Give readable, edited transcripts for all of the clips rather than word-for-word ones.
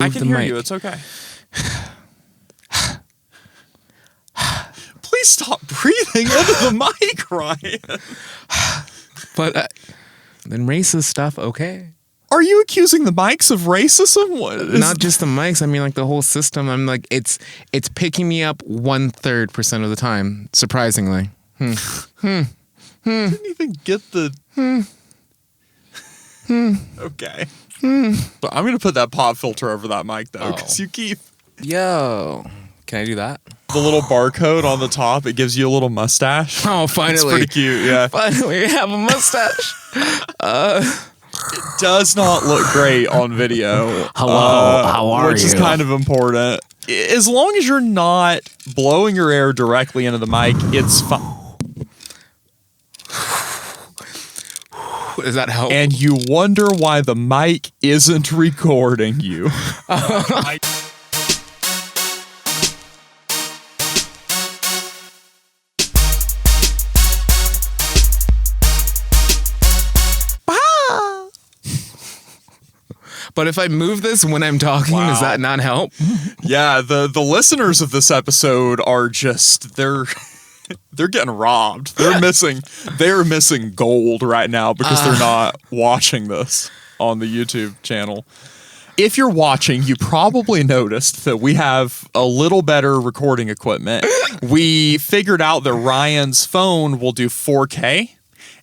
I can hear you. It's okay. Please stop breathing into the mic, Ryan. But then racist stuff, okay. Are you accusing the mics of racism? Not just the mics. I mean, like the whole system. I'm like, it's picking me up 1/3% of the time. Surprisingly. Didn't even get the. Okay. But I'm gonna put that pop filter over that mic though, because you keep. Yo, can I do that? The little barcode on the top, it gives you a little mustache. Oh, finally. It's pretty cute, yeah. Finally, I have a mustache. It does not look great on video. Hello, how are you? Which is kind of important. As long as you're not blowing your air directly into the mic, it's fine. Does that help? And you wonder why the mic isn't recording you. But if I move this when I'm talking, does that not help? Yeah, the listeners of this episode are just they're getting robbed. They're missing gold right now because they're not watching this on the YouTube channel. If you're watching, you probably noticed that we have a little better recording equipment. We figured out that Ryan's phone will do 4K,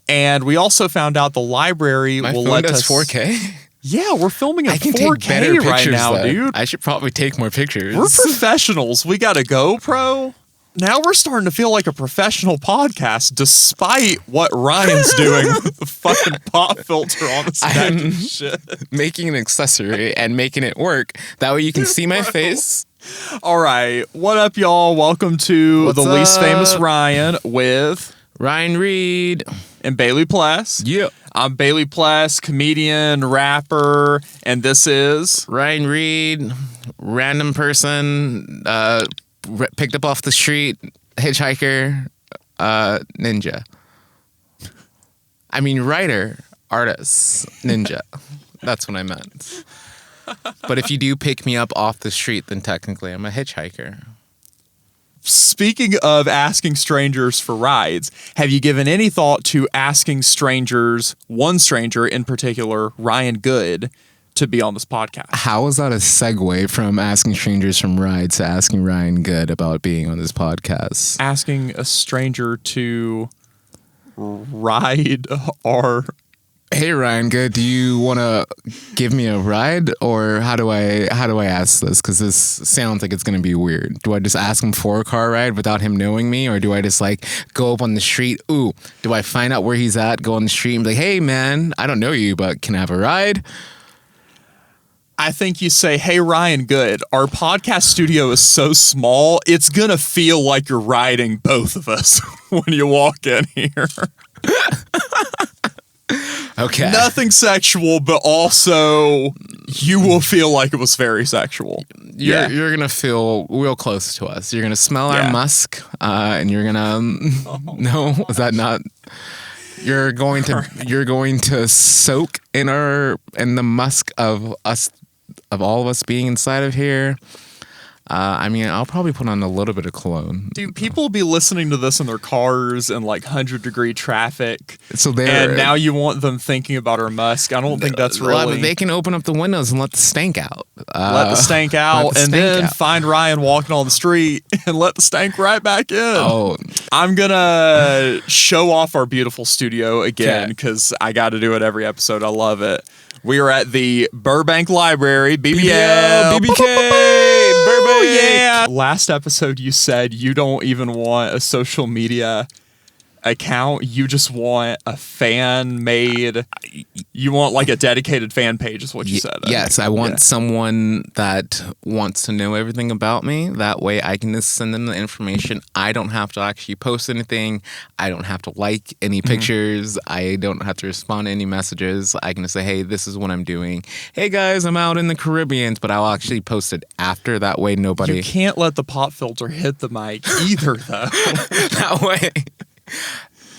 and we also found out the library will let us 4K. Yeah, we're filming at 4K take better pictures right now, though. dude. I should probably take more pictures. We're professionals. We got a GoPro. Now we're starting to feel like a professional podcast, despite what Ryan's doing with the fucking pop filter on the stack and shit. Making an accessory and making it work. That way you can see my face. All right. What up, y'all? Welcome to What's The Least up? Famous Ryan with Ryan Reed. and Bailey Pless. Yeah. I'm Bailey Pless, comedian, rapper, and this is Ryan Reed, random person, picked up off the street, hitchhiker, ninja. I mean, writer, artist, ninja. That's what I meant. But if you do pick me up off the street, then technically I'm a hitchhiker. Speaking of asking strangers for rides, have you given any thought to asking strangers, one stranger in particular, Ryan Good, to be on this podcast? How is that a segue from asking strangers from rides to asking Ryan Good about being on this podcast? Asking a stranger to ride our... Hey Ryan Good, do you want to give me a ride, or how do I ask this? Because this sounds like it's going to be weird. Do I just ask him for a car ride without him knowing me, or do I just like go up on the street? Ooh, do I find out where he's at, go on the street and be like, hey man, I don't know you, but can I have a ride? I think you say, hey, Ryan Good, our podcast studio is so small, it's going to feel like you're riding both of us when you walk in here. Okay. Nothing sexual, but also you will feel like it was very sexual. You're going to feel real close to us. You're going to smell our musk, and you're going to... No, is that not... You're going to soak in the musk of us, of all of us being inside of here. I mean, I'll probably put on a little bit of cologne. Dude, people will be listening to this in their cars in like 100-degree traffic. So and now you want them thinking about our musk. I don't think that's really... They can open up the windows and let the stank out. Let the stank out, and then find Ryan walking on the street and let the stank right back in. Oh. I'm going to show off our beautiful studio again because I got to do it every episode. I love it. We are at the Burbank Library, BBL, BBK, Burbank. Yeah. Last episode, you said you don't even want a social media account. You just want a fan-made... You want like a dedicated fan page is what you said. Yes, I want someone that wants to know everything about me. That way I can just send them the information. I don't have to actually post anything. I don't have to like any pictures. I don't have to respond to any messages. I can just say, hey, this is what I'm doing. Hey guys, I'm out in the Caribbean, but I'll actually post it after. That way nobody... You can't let the pop filter hit the mic either, though.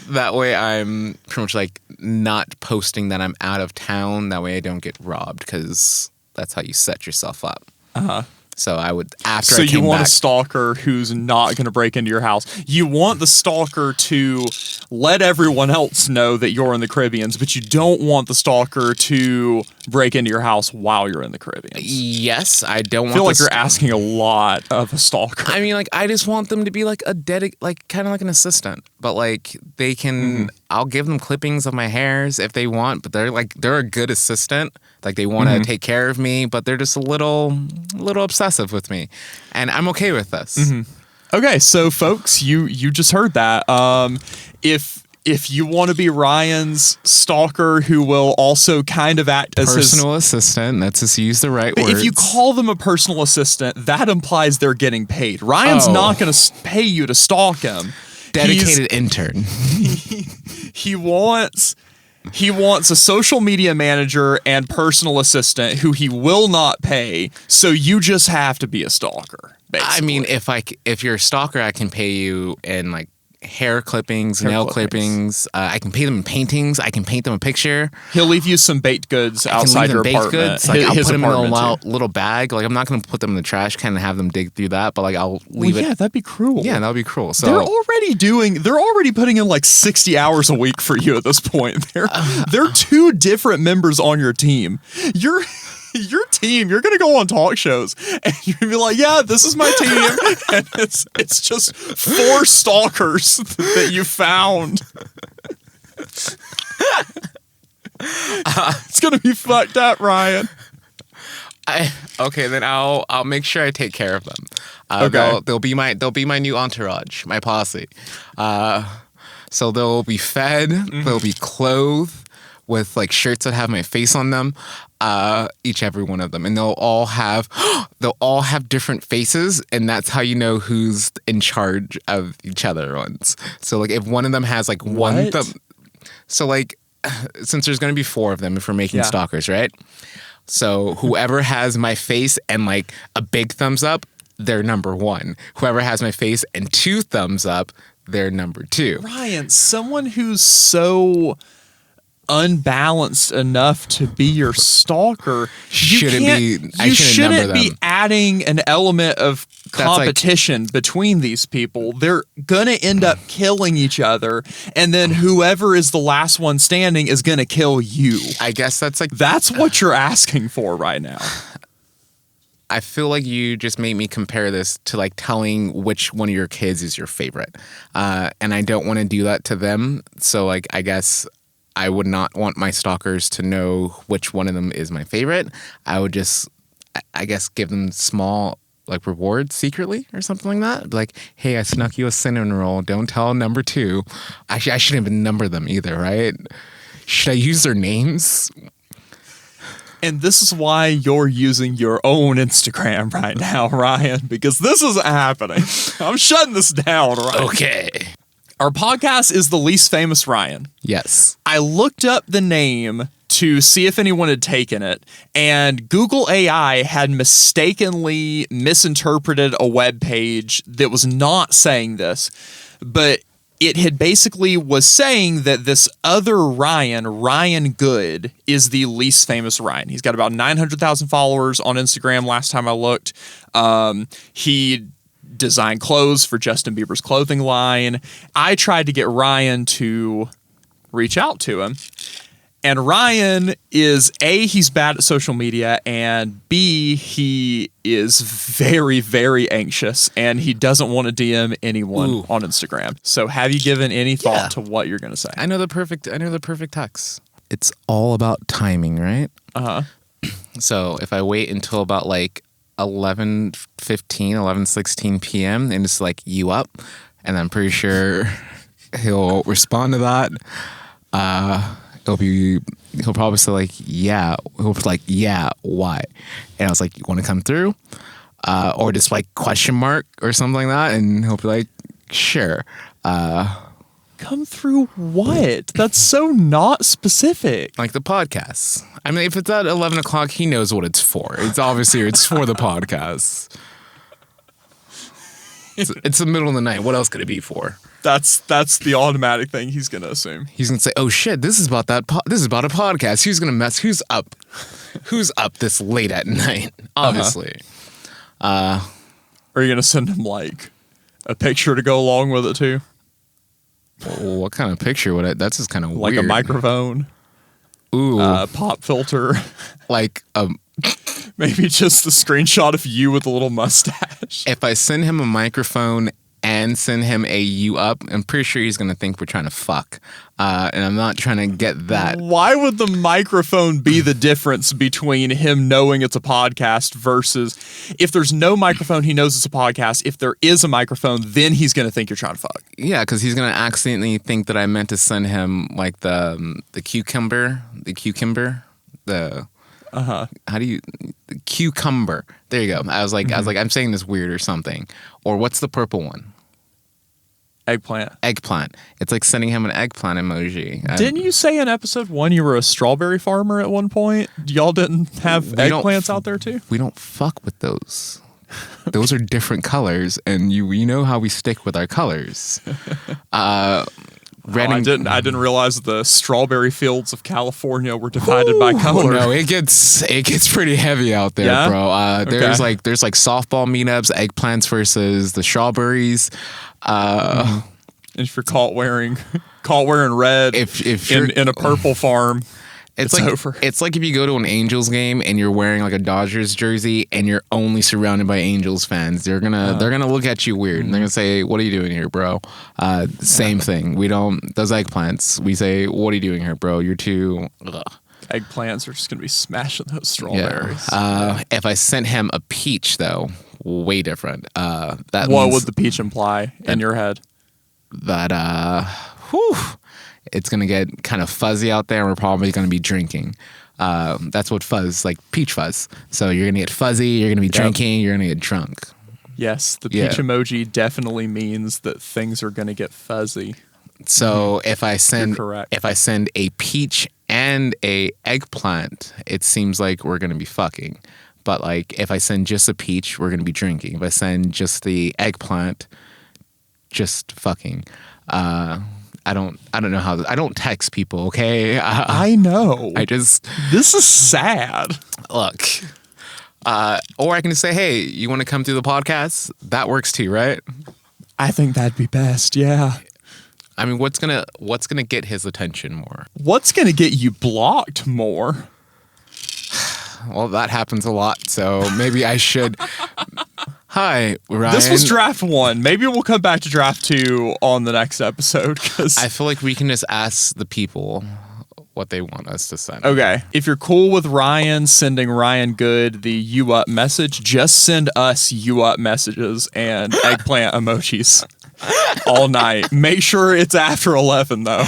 That way I'm pretty much like not posting that I'm out of town. That way I don't get robbed, because That's how you set yourself up. Uh-huh. So I would, after So I came you want back, a stalker who's not going to break into your house. You want the stalker to let everyone else know that you're in the Caribbeans, but you don't want the stalker to break into your house while you're in the Caribbeans. yes, I don't want I feel like you're asking a lot of a stalker. I mean, like, I just want them to be like like kind of like an assistant, but like they can, I'll give them clippings of my hairs if they want, but they're a good assistant. Like they want to take care of me, but they're just a little obsessive with me, and I'm okay with this. Okay, so folks, you just heard that. If you want to be Ryan's stalker who will also kind of act as Personal assistant, let's just use the right But words. if you call them a personal assistant, that implies they're getting paid. Ryan's not going to pay you to stalk him. Dedicated intern. He wants a social media manager and personal assistant who he will not pay, so you just have to be a stalker, basically. I mean, if you're a stalker, I can pay you in like hair clippings, nail clippings. I can pay them in paintings. I can paint them a picture. He'll leave you some baked goods outside your apartment. Goods. Like, I'll put them in a too. little bag. Like, I'm not going to put them in the trash can and have them dig through that, but like I'll leave it. Yeah, that'd be cruel. Yeah, that would be cruel. So they're already putting in like 60 hours a week for you at this point. They're two different members on your team. Your team, you're gonna go on talk shows and you're gonna be like, yeah, this is my team, and it's just 4 stalkers that you found. It's gonna be fucked up, Ryan. Okay, then I'll make sure I take care of them. Okay. They'll be my new entourage, my posse. So they'll be fed, they'll be clothed with like shirts that have my face on them, every one of them, and they'll all have different faces, and that's how you know who's in charge of each other ones. So like if one of them has like one thumb, so like since there's gonna be 4 of them if we're making stalkers, right? So whoever has my face and like a big thumbs up, they're number 1. Whoever has my face and 2 thumbs up, they're number 2. Ryan, someone who's so unbalanced enough to be your stalker shouldn't be adding an element of competition between these people. They're gonna end up killing each other, and then whoever is the last one standing is gonna kill you. I guess that's what you're asking for right now. I feel like you just made me compare this to like telling which one of your kids is your favorite, and I don't want to do that to them. So like I guess I would not want my stalkers to know which one of them is my favorite. I would just, I guess, give them small like rewards secretly or something like that. Like, hey, I snuck you a cinnamon roll. Don't tell number 2. I shouldn't even number them either, right? Should I use their names? And this is why you're using your own Instagram right now, Ryan, because this isn't happening. I'm shutting this down, right? Okay. Our podcast is The Least Famous Ryan. Yes. I looked up the name to see if anyone had taken it, and Google AI had mistakenly misinterpreted a web page that was not saying this, but it had basically was saying that this other Ryan Good, is the least famous Ryan. He's got about 900,000 followers on Instagram last time I looked. He designed clothes for Justin Bieber's clothing line. I tried to get Ryan to reach out to him. And Ryan is A, he's bad at social media, and B, he is very, very anxious, and he doesn't want to DM anyone on Instagram. So have you given any thought to what you're going to say? I know the perfect text. It's all about timing, right? Uh-huh. So if I wait until about like 11:15, 11:16 p.m. and just like you up, and I'm pretty sure he'll respond to that. He'll probably say like, yeah. He'll be like, yeah, why? And I was like, you want to come through? Or just like question mark or something like that. And he'll be like, sure. Come through what? That's so not specific. Like the podcast. I mean, if it's at 11 o'clock, he knows what it's for. It's for the podcast. It's the middle of the night. What else could it be for? That's the automatic thing he's gonna assume. He's gonna say, "Oh shit, this is about this is about a podcast. Who's gonna mess? Who's up? Who's up this late at night?" Obviously. Are you gonna send him like a picture to go along with it too? What kind of picture would it? That's just kind of Like weird. a microphone. Ooh, Pop filter. like Maybe just a screenshot of you with a little mustache. if I send him a microphone and send him a "you up," I'm pretty sure he's gonna think we're trying to fuck, and I'm not trying to get that. Why would the microphone be the difference between him knowing it's a podcast versus if there's no microphone, he knows it's a podcast. If there is a microphone, then he's going to think you're trying to fuck. Yeah, because he's gonna accidentally think that I meant to send him like the cucumber, the how do you the cucumber? There you go. I was like, I'm saying this weird or something. Or what's the purple one? Eggplant. It's like sending him an eggplant emoji. Didn't you say in episode 1 you were a strawberry farmer at one point? Y'all didn't have eggplants out there too? We don't fuck with those. Those are different colors, and you know how we stick with our colors. I didn't realize the strawberry fields of California were divided by color. No, it gets pretty heavy out there, Yeah? bro. There's Okay. there's softball meetups, eggplants versus the strawberries. And if you're caught wearing red If you're in a purple farm, It's It's like over. It's like if you go to an Angels game and you're wearing like a Dodgers jersey and you're only surrounded by Angels fans. They're gonna look at you weird and they're gonna say, "What are you doing here, bro?" Same thing. We don't those eggplants. We say, "What are you doing here, bro? You're too." Ugh. eggplants are just gonna be smashing those strawberries. If I sent him a peach, though, way different. That What means would the peach imply in your head? that it's gonna get kind of fuzzy out there, and we're probably gonna be drinking. That's what fuzz, like peach fuzz. So you're gonna get fuzzy, you're gonna be drinking, you're gonna get drunk. Yes, the peach emoji definitely means that things are gonna get fuzzy. So if I send correct. a peach and a eggplant, it seems like we're gonna be fucking. But like if I send just a peach, we're gonna be drinking. If I send just the eggplant, just fucking. I don't know how. I don't text people. Okay, I know. this is sad. look. Or I can just say, "Hey, you want to come through the podcast?" That works too, right? I think that'd be best. Yeah. I mean, what's gonna get his attention more? What's gonna get you blocked more? Well, that happens a lot, so maybe I should. Hi, Ryan. This was draft 1. Maybe we'll come back to draft 2 on the next episode. I feel like we can just ask the people what they want us to send. Okay. If you're cool with Ryan sending Ryan Good the you up message, just send us you up messages and eggplant emojis all night. Make sure it's after 11 though.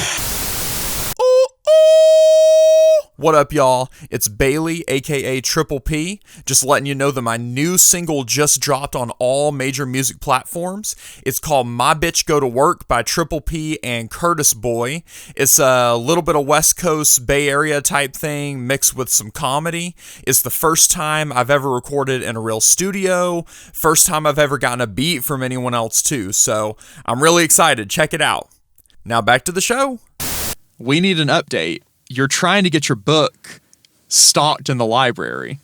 What up, y'all? It's Bailey, aka Triple P, just letting you know that my new single just dropped on all major music platforms. It's called My Bitch Go to Work by Triple P and Curtis Boy. It's a little bit of West Coast Bay Area type thing mixed with some comedy. It's the first time I've ever recorded in a real studio, first time I've ever gotten a beat from anyone else too, so I'm really excited. Check it out. Now back to the show. We need an update. You're trying to get your book stocked in the library.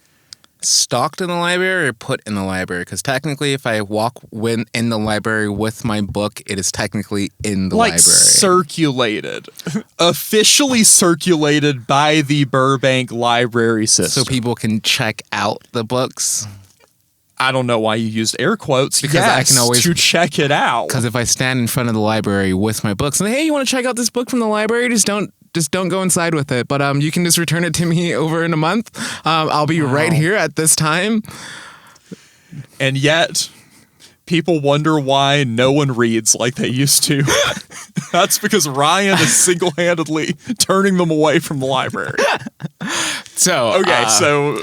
Stocked in the library or put in the library? Because technically, if I walk in the library with my book, it is technically in the library. Circulated. Officially circulated by the Burbank library system. So people can check out the books? I don't know why you used air quotes. Because I can always to check it out. Because if I stand in front of the library with my books and hey, you want to check out this book from the library? Just don't go inside with it. But you can just return it to me over in a month. I'll be right here at this time. And yet, people wonder why no one reads like they used to. That's because Ryan is single-handedly turning them away from the library. So so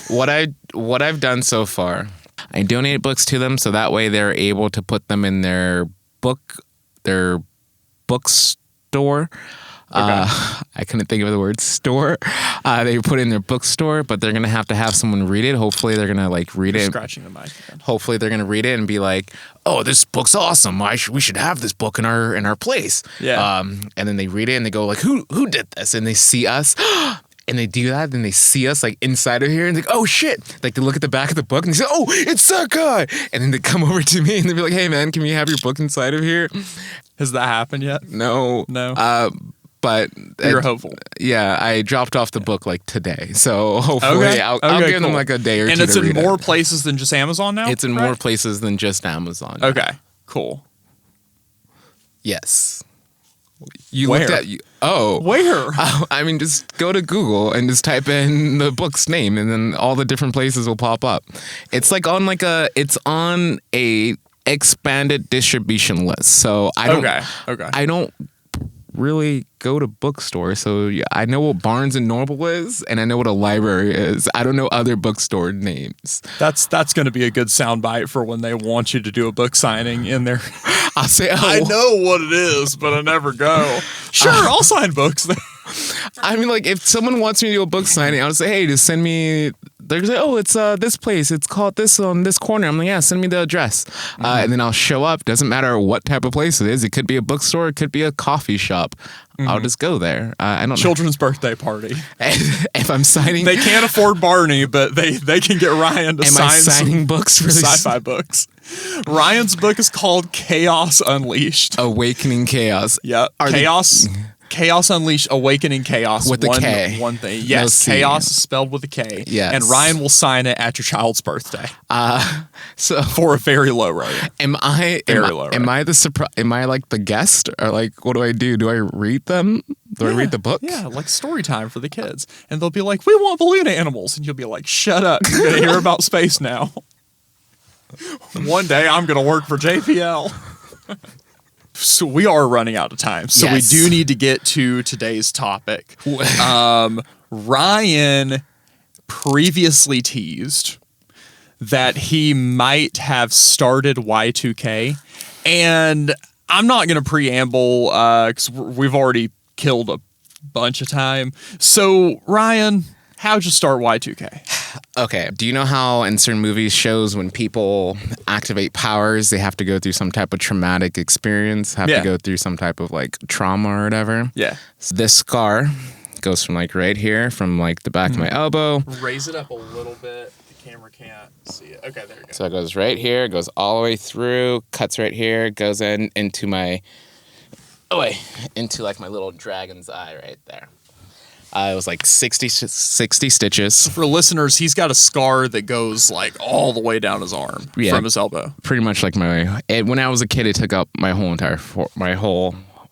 what I've done so far, I donate books to them so that way they're able to put them in their bookstore. I couldn't think of the word store. They put it in their bookstore, but they're gonna have to have someone read it. Hopefully, they're gonna like read it. Scratching the mic again. Hopefully, they're gonna read it and be like, "Oh, this book's awesome. We should have this book in our place." Yeah. And then they read it and they go like, "Who did this?" And they see us. And they do that, and they see us like inside of here, and they're like, "Oh shit!" Like they look at the back of the book and they say, "Oh, it's that guy!" And then they come over to me and they be like, "Hey man, can we have your book inside of here?" Has that happened yet? No. But you're hopeful. Yeah, I dropped off the book like today, so hopefully I'll give them like a day or two. And it's to in read more it. places than just Amazon now. It's in more places than just Amazon. Okay, cool. Yes. You Where? looked at you. Oh, Where? I mean, just go to Google and just type in the book's name, and then all the different places will pop up. It's like on it's on a expanded distribution list. So I don't really go to bookstores, so yeah, I know what Barnes and Noble is, and I know what a library is. I don't know other bookstore names. That's going to be a good soundbite for when they want you to do a book signing in there. I'll say, I know what it is, but I never go. Sure, I'll sign books there. I mean, like, if someone wants me to do a book signing, I'll say, hey, just send me. They're gonna say, oh, it's this place. It's called this on this corner. I'm like, yeah, send me the address. And then I'll show up. Doesn't matter what type of place it is. It could be a bookstore. It could be a coffee shop. I'll just go there. I don't know. Children's birthday party. If I'm signing... They can't afford Barney, but they can get Ryan to sign signing books for sci-fi books. Ryan's book is called Chaos Unleashed. Awakening Chaos. Yeah. Chaos Unleashed, Awakening Chaos. With a K. One thing. Yes, No Chaos is spelled with a K. Yes. And Ryan will sign it at your child's birthday. So for a very low rating. Am I like the guest, or like what do I do? Do I read them? Do I read the book? Yeah, like story time for the kids. And they'll be like, we want balloon animals. And you'll be like, shut up. You're going to hear about space now. One day I'm going to work for JPL. So we are running out of time. So yes. We do need to get to today's topic. Ryan previously teased that he might have started Y2K. And I'm not going to preamble because we've already killed a bunch of time. So, Ryan, how'd you start Y2K? Okay. Do you know how in certain movies, shows, when people activate powers, they have to go through some type of traumatic experience, to go through some type of like trauma or whatever? Yeah. So this scar goes from like right here, from like the back of my elbow. Raise it up a little bit. The camera can't see it. Okay, there you go. So it goes right here, goes all the way through, cuts right here, goes into my, into like my little dragon's eye right there. It was like 60 stitches. For listeners, he's got a scar that goes like all the way down his arm from his elbow. Pretty much like when I was a kid, it took up my whole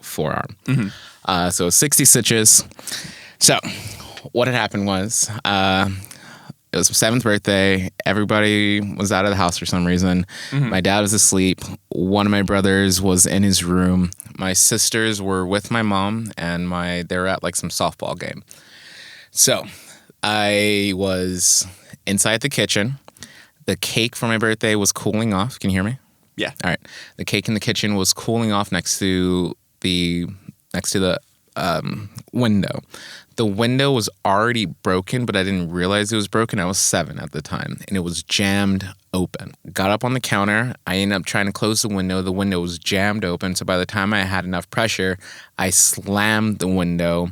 forearm. Mm-hmm. So 60 stitches. So what had happened was, it was my 7th birthday. Everybody was out of the house for some reason. Mm-hmm. My dad was asleep. One of my brothers was in his room. My sisters were with my mom, and they were at like some softball game. So I was inside the kitchen. The cake for my birthday was cooling off. Can you hear me? Yeah. All right. The cake in the kitchen was cooling off next to the window. The window was already broken, but I didn't realize it was broken. I was 7 at the time, and it was jammed open. Got up on the counter. I ended up trying to close the window. The window was jammed open, so by the time I had enough pressure, I slammed the window,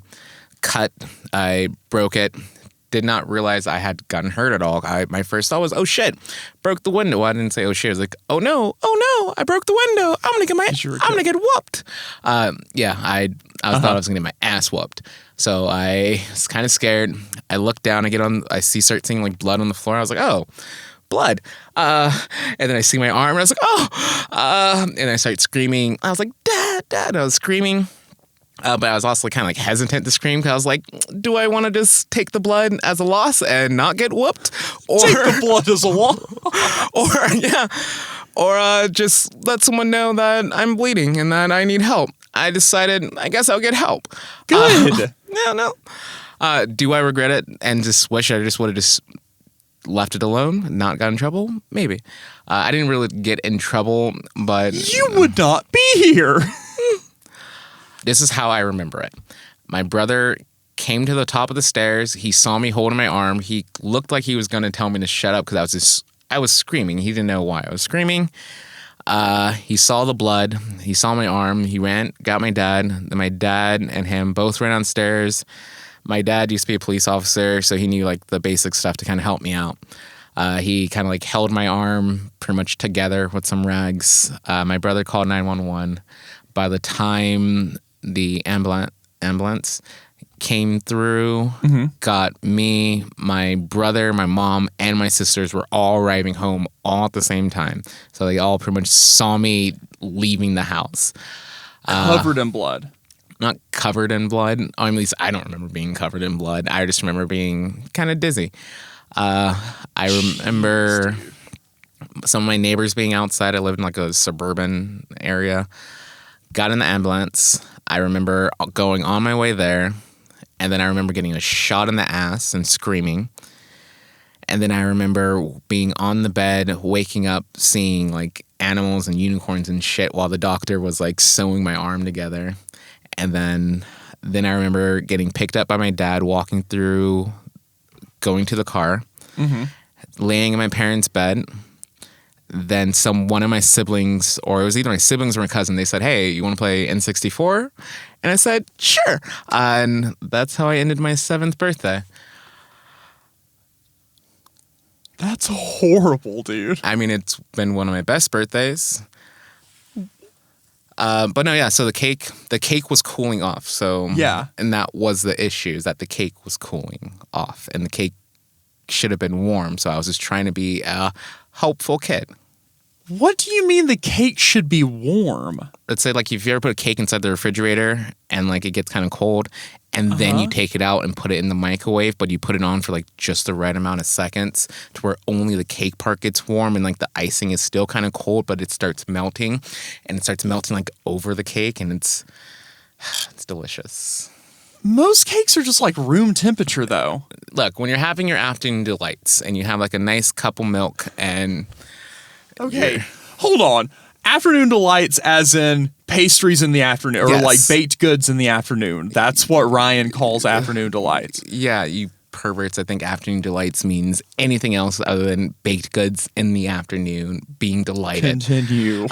I broke it. Did not realize I had gotten hurt at all. My first thought was, oh shit, broke the window. I didn't say, oh shit. I was like, oh no, I broke the window. I'm gonna get whooped. I thought I was gonna get my ass whooped. So I was kind of scared. I looked down, start seeing like blood on the floor. I was like, oh, blood. And then I see my arm and I was like, oh, and I started screaming. I was like, Dad. And I was screaming. But I was also kind of like hesitant to scream because I was like, do I want to just take the blood as a loss and not get whooped? Or take the blood as a loss? Or just let someone know that I'm bleeding and that I need help. I decided, I guess I'll get help. Good. No. Do I regret it and just wish I just would have just left it alone, not got in trouble? Maybe. I didn't really get in trouble, but... You would not be here. This is how I remember it. My brother came to the top of the stairs. He saw me holding my arm. He looked like he was going to tell me to shut up because I was screaming. He didn't know why I was screaming. He saw the blood. He saw my arm. He ran, got my dad. Then my dad and him both ran downstairs. My dad used to be a police officer, so he knew like the basic stuff to kind of help me out. He kind of like held my arm pretty much together with some rags. My brother called 911. By the time the ambulance came through, got me, my brother, my mom, and my sisters were all arriving home all at the same time. So they all pretty much saw me leaving the house. Covered in blood. Not covered in blood. Or at least I don't remember being covered in blood. I just remember being kind of dizzy. I remember some of my neighbors being outside. I lived in like a suburban area. Got in the ambulance. I remember going on my way there. And then I remember getting a shot in the ass and screaming. And then I remember being on the bed, waking up, seeing like animals and unicorns and shit while the doctor was like sewing my arm together. And then I remember getting picked up by my dad, walking through, going to the car, laying in my parents' bed. Then one of my siblings, or it was either my siblings or my cousin, they said, "Hey, you want to play N64?" And I said, "Sure." And that's how I ended my 7th birthday. That's horrible, dude. I mean, it's been one of my best birthdays. But no, yeah, so the cake was cooling off. So yeah. And that was the issue, is that the cake was cooling off. And the cake should have been warm. So I was just trying to be a hopeful kid. What do you mean the cake should be warm? Let's say, like, if you ever put a cake inside the refrigerator and, like, it gets kind of cold, and then you take it out and put it in the microwave, but you put it on for, like, just the right amount of seconds to where only the cake part gets warm and, like, the icing is still kind of cold, but it starts melting, and it starts melting, like, over the cake, and it's delicious. Most cakes are just, like, room temperature, though. Look, when you're having your afternoon delights and you have, like, a nice cup of milk and... Okay, hold on. Afternoon delights as in pastries in the afternoon, or like baked goods in the afternoon. That's what Ryan calls afternoon delights. Yeah, you perverts. I think afternoon delights means anything else other than baked goods in the afternoon, being delighted. Continue.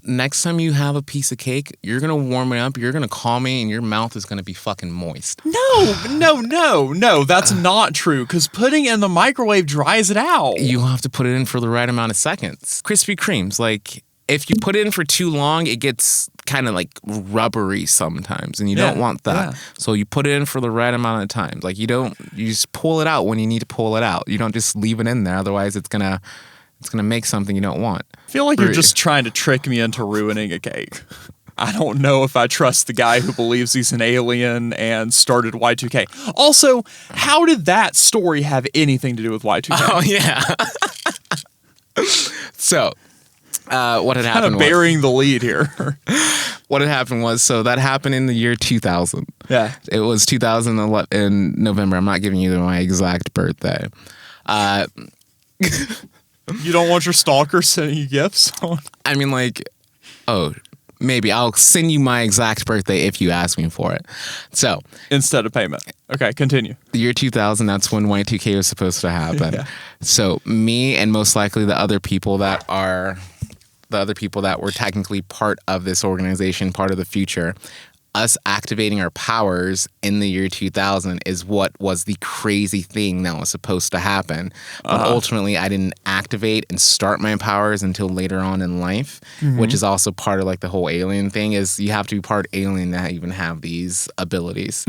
Next time you have a piece of cake, you're going to warm it up, you're going to call me, and your mouth is going to be fucking moist. No. That's not true, because putting it in the microwave dries it out. You have to put it in for the right amount of seconds. Krispy Kremes, like, if you put it in for too long, it gets kind of, like, rubbery sometimes, and you don't want that. Yeah. So you put it in for the right amount of time. Like, you just pull it out when you need to pull it out. You don't just leave it in there, otherwise it's going to make something you don't want. I feel like you're just trying to trick me into ruining a cake. I don't know if I trust the guy who believes he's an alien and started Y2K. Also, how did that story have anything to do with Y2K? Oh, yeah. So, what had happened was... Kind of burying the lead here. What had happened was, so that happened in the year 2000. Yeah. It was 2011 in November. I'm not giving you my exact birthday. You don't want your stalker sending you gifts? I mean, like, maybe I'll send you my exact birthday if you ask me for it. So instead of payment. Okay, continue. The year 2000, that's when Y2K was supposed to happen. Yeah. So me and most likely the other people that were technically part of this organization, part of the future, us activating our powers in the year 2000 is what was the crazy thing that was supposed to happen. But ultimately, I didn't activate and start my powers until later on in life, which is also part of like the whole alien thing, is you have to be part alien to even have these abilities.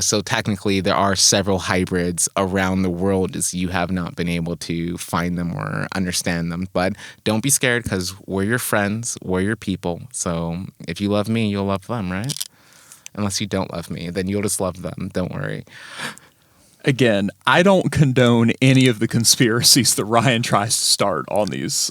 So technically, there are several hybrids around the world, as you have not been able to find them or understand them. But don't be scared, because we're your friends, we're your people. So if you love me, you'll love them, right? Unless you don't love me, then you'll just love them. Don't worry. Again, I don't condone any of the conspiracies that Ryan tries to start on these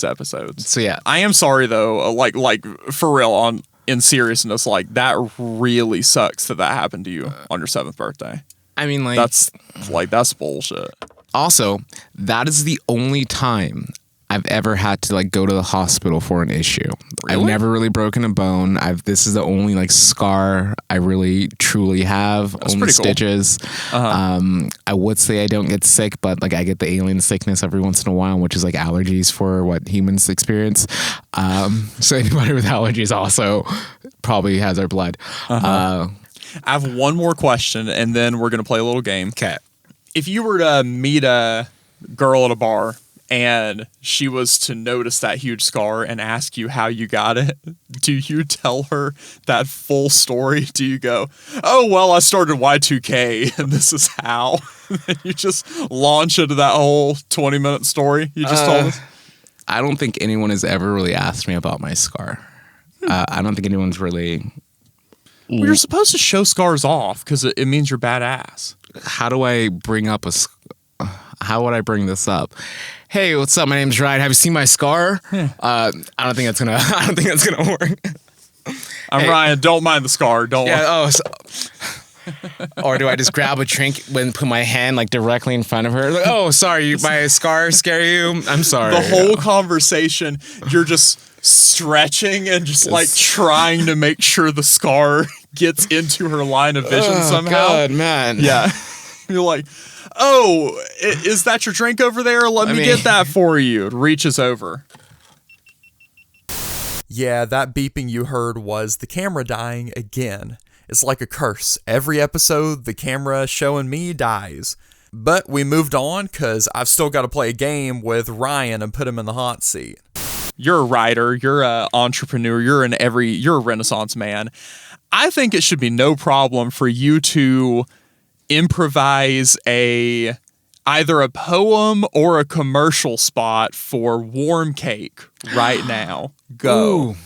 episodes. So yeah, I am sorry though. Like for real, in seriousness, like that really sucks that happened to you on your 7th birthday. I mean, like that's bullshit. Also, that is the only time I've ever had to like go to the hospital for an issue. Really? I've never really broken a bone. This is the only like scar I really truly have. That's only pretty cool. stitches. I would say I don't get sick, but like I get the alien sickness every once in a while, which is like allergies for what humans experience. So anybody with allergies also probably has our blood. I have one more question, and then we're gonna play a little game. Okay. If you were to meet a girl at a bar and she was to notice that huge scar and ask you how you got it, do you tell her that full story? Do you go, oh, well, I started Y2K and this is how? And you just launch into that whole 20-minute story you just told us? I don't think anyone has ever really asked me about my scar. I don't think anyone's really... Well, you're supposed to show scars off because it means you're badass. How do I bring up how would I bring this up? Hey, what's up? My name's Ryan. Have you seen my scar? I don't think that's gonna. I don't think that's gonna work. I'm Ryan. Don't mind the scar. Don't. Yeah. Or do I just grab a drink and put my hand like directly in front of her? Like, oh, sorry, my scar scare you? I'm sorry. The whole conversation, you're just stretching and just like trying to make sure the scar gets into her line of vision somehow. God, man. Yeah. You're like, oh, is that your drink over there? Let me get that for you. It reaches over. Yeah, that beeping you heard was the camera dying again. It's like a curse. Every episode, the camera showing me dies. But we moved on because I've still got to play a game with Ryan and put him in the hot seat. You're a writer. You're an entrepreneur. You're a Renaissance man. I think it should be no problem for you to improvise either a poem or a commercial spot for Warm Cake right now. Go. Ooh.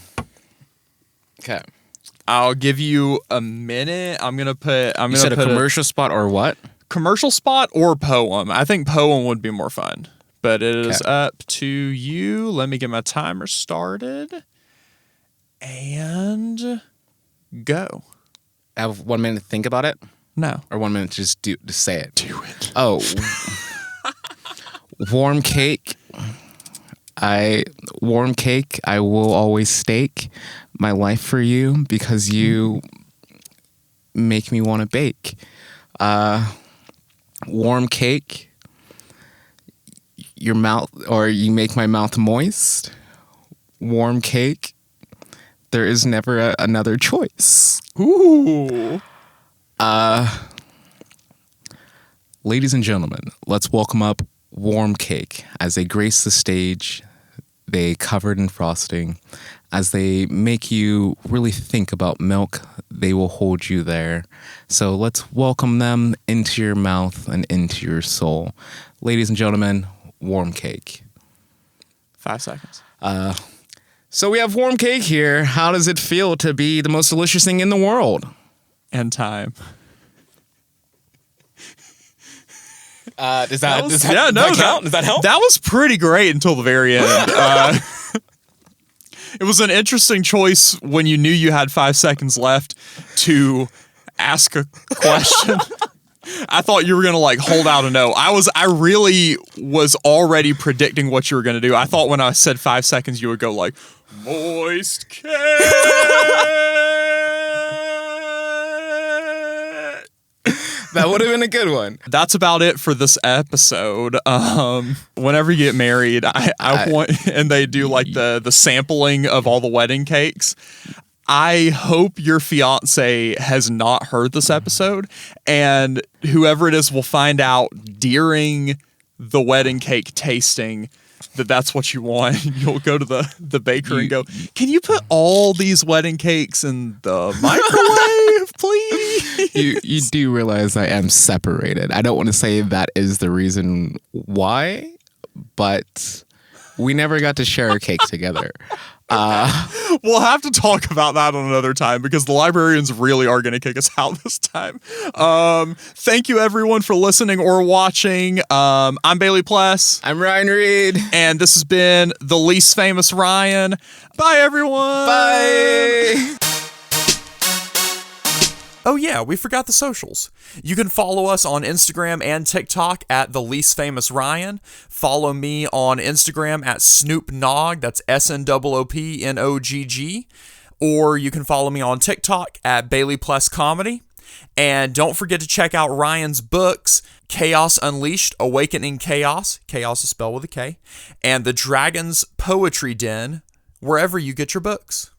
Okay. I'll give you a minute. You said a commercial spot or what? Commercial spot or poem. I think poem would be more fun. But it is up to you. Let me get my timer started. And go. I have 1 minute to think about it? No. Or 1 minute to just say it? Do it. Oh. Warm cake. I will always stake my life for you because you make me want to bake. Warm cake. You make my mouth moist. Warm cake. There is never another choice. Ooh. Ladies and gentlemen, let's welcome up Warm Cake as they grace the stage. They covered in frosting. As they make you really think about milk, they will hold you there. So let's welcome them into your mouth and into your soul. Ladies and gentlemen, Warm Cake. 5 seconds. So we have Warm Cake here. How does it feel to be the most delicious thing in the world? And time. Does that count? Does that help? That was pretty great until the very end. It was an interesting choice when you knew you had 5 seconds left to ask a question. I thought you were gonna like hold out a no. I really was already predicting what you were gonna do. I thought when I said 5 seconds, you would go like, moist cake. That would have been a good one. That's about it for this episode. Whenever you get married, I want, and they do like the sampling of all the wedding cakes. I hope your fiance has not heard this episode, and whoever it is will find out during the wedding cake tasting that's what you want. You'll go to the baker and go, can you put all these wedding cakes in the microwave, please? You do realize I am separated. I don't want to say that is the reason why, but we never got to share a cake together. We'll have to talk about that on another time because the librarians really are going to kick us out this time. Thank you everyone for listening or watching. I'm Bailey Pless. I'm Ryan Reed. And this has been the least famous Ryan. Bye everyone. Bye. Oh yeah, we forgot the socials. You can follow us on Instagram and TikTok at The Least Famous Ryan. Follow me on Instagram at SnoopNogg, that's SNOOPNOGG. Or you can follow me on TikTok at Bailey Plus Comedy. And don't forget to check out Ryan's books, Chaos Unleashed, Awakening Chaos. Chaos is spelled with a K. And The Dragon's Poetry Den, wherever you get your books.